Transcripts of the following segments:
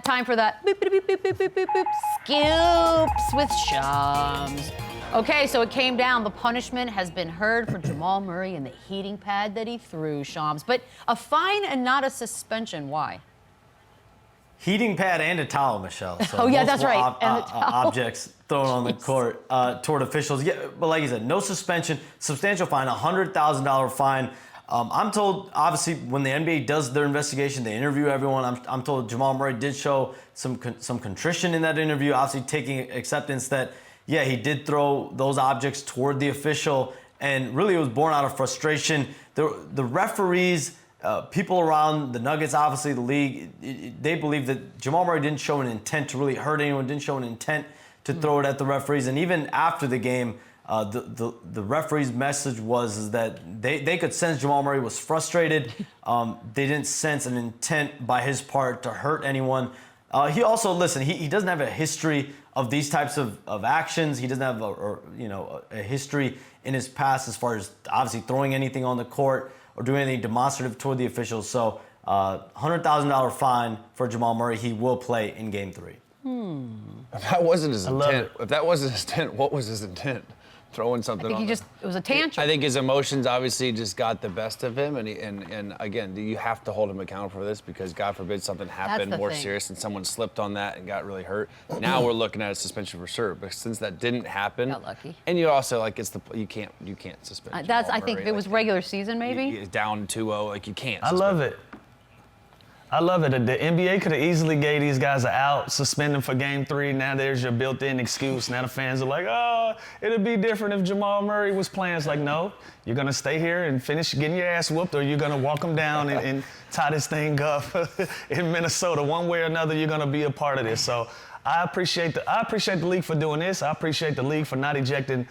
Time for that boop, boop, boop, boop, boop, boop, boop, scoops with Shams. Okay, so it came down. The punishment has been heard for Jamal Murray and the heating pad that he threw, Shams. But a fine and not a suspension. Why? Heating pad and a towel, Michelle. So oh, yeah, that's right. And the towel. Objects thrown on the court toward officials. Yeah, but like you said, no suspension, substantial fine, $100,000 fine. I'm told, obviously, when the NBA does their investigation, they interview everyone. I'm told Jamal Murray did show some contrition in that interview, obviously taking acceptance that, yeah, he did throw those objects toward the official, and really it was born out of frustration. The referees, people around the Nuggets, obviously the league, they believe that Jamal Murray didn't show an intent to really hurt anyone, didn't show an intent to throw it at the referees, and even after the game, the referee's message was that they could sense Jamal Murray was frustrated. They didn't sense an intent by his part to hurt anyone. He also, listen, he doesn't have a history of these types of actions. He doesn't have a history in his past as far as obviously throwing anything on the court or doing anything demonstrative toward the officials. So $100,000 fine for Jamal Murray. He will play in Game 3. If that wasn't his intent, what was his intent? Throwing something I think it was a tantrum. I think his emotions obviously just got the best of him, and again, you have to hold him accountable for this because God forbid something happened more serious and someone slipped on that and got really hurt. Now we're looking at a suspension for sure, but since that didn't happen, got lucky. And you also you can't suspend. I think if it was regular season maybe. Down 2-0, like you can't. I love it. I love it. The NBA could have easily gave these guys an out, suspend them for Game 3. Now there's your built-in excuse. Now the fans are like, oh, it'd be different if Jamal Murray was playing. It's like, no, you're going to stay here and finish getting your ass whooped, or you're going to walk them down and tie this thing up in Minnesota. One way or another, you're going to be a part of this. So I appreciate the league for doing this. I appreciate the league for not ejecting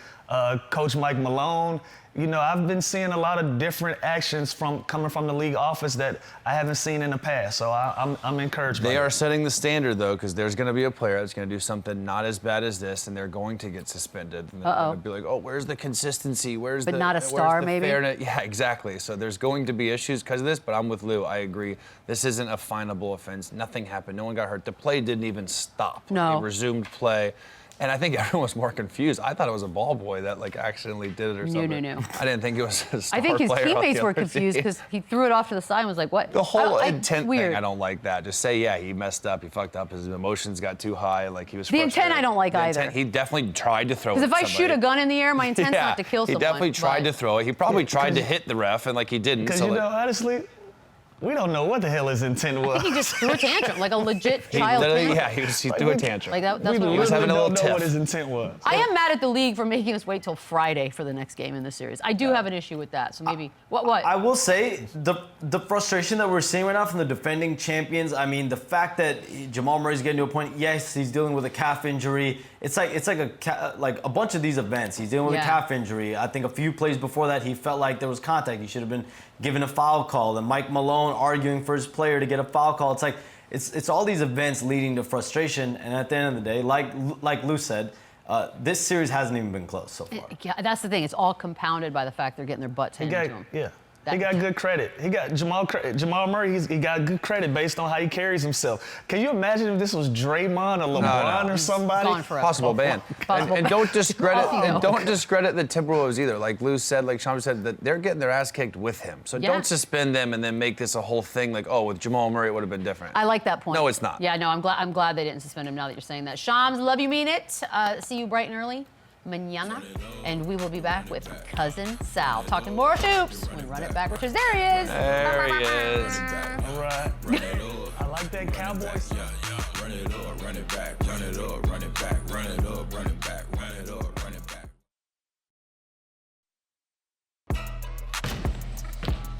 Coach Mike Malone. You know, I've been seeing a lot of different actions coming from the league office that I haven't seen in the past. So I'm encouraged by it. They are setting the standard, though, because there's going to be a player that's going to do something not as bad as this, and they're going to get suspended. And they're going to be like, oh, where's the consistency? But not a star, maybe? Fairness? Yeah, exactly. So there's going to be issues because of this, but I'm with Lou. I agree. This isn't a finable offense. Nothing happened. No one got hurt. The play didn't even stop. No. It resumed play. And I think everyone was more confused. I thought it was a ball boy that accidentally did it or something. No. I didn't think it was a star I think his player teammates were confused because he threw it off to the side and was like, what? The whole intent thing, I don't like that. Just say, yeah, he messed up, he fucked up, his emotions got too high, like he was frustrated. The intent I don't like either. He definitely tried to throw it. Because if I shoot a gun in the air, my intent's not to kill someone. He definitely tried to throw it. He probably tried to hit the ref, and he didn't. Because, honestly, we don't know what the hell his intent was. I think he just threw a tantrum, like a legit child tantrum. Yeah, he threw a tantrum. That's what he was having a little tiff. We don't know what his intent was. I am mad at the league for making us wait till Friday for the next game in the series. I do have an issue with that. So maybe what? I will say the frustration that we're seeing right now from the defending champions. I mean, the fact that Jamal Murray's getting to a point. Yes, he's dealing with a calf injury. It's like a bunch of these events. He's dealing with a calf injury. I think a few plays before that, he felt like there was contact. He should have been given a foul call. And Mike Malone arguing for his player to get a foul call. It's like it's all these events leading to frustration. And at the end of the day, like Lou said, this series hasn't even been close so far. Yeah, that's the thing. It's all compounded by the fact they're getting their butts handed to them. Yeah. He got good credit. He got Jamal Murray. He got good credit based on how he carries himself. Can you imagine if this was Draymond or LeBron or somebody? Possible ban. And don't discredit the Timberwolves either. Like Lou said, like Sean said, that they're getting their ass kicked with him. So don't suspend them and then make this a whole thing. Like, oh, with Jamal Murray, it would have been different. I like that point. No, it's not. Yeah, no, I'm glad they didn't suspend him. Now that you're saying that, Shams, love you, mean it. See you bright and early. Mañana, and we will be back with Cousin Sal talking more hoops when Run It Back, which is there he is. There he is. All right. I like that Cowboys. Run it up, run it back, run it up, run it back, run it up.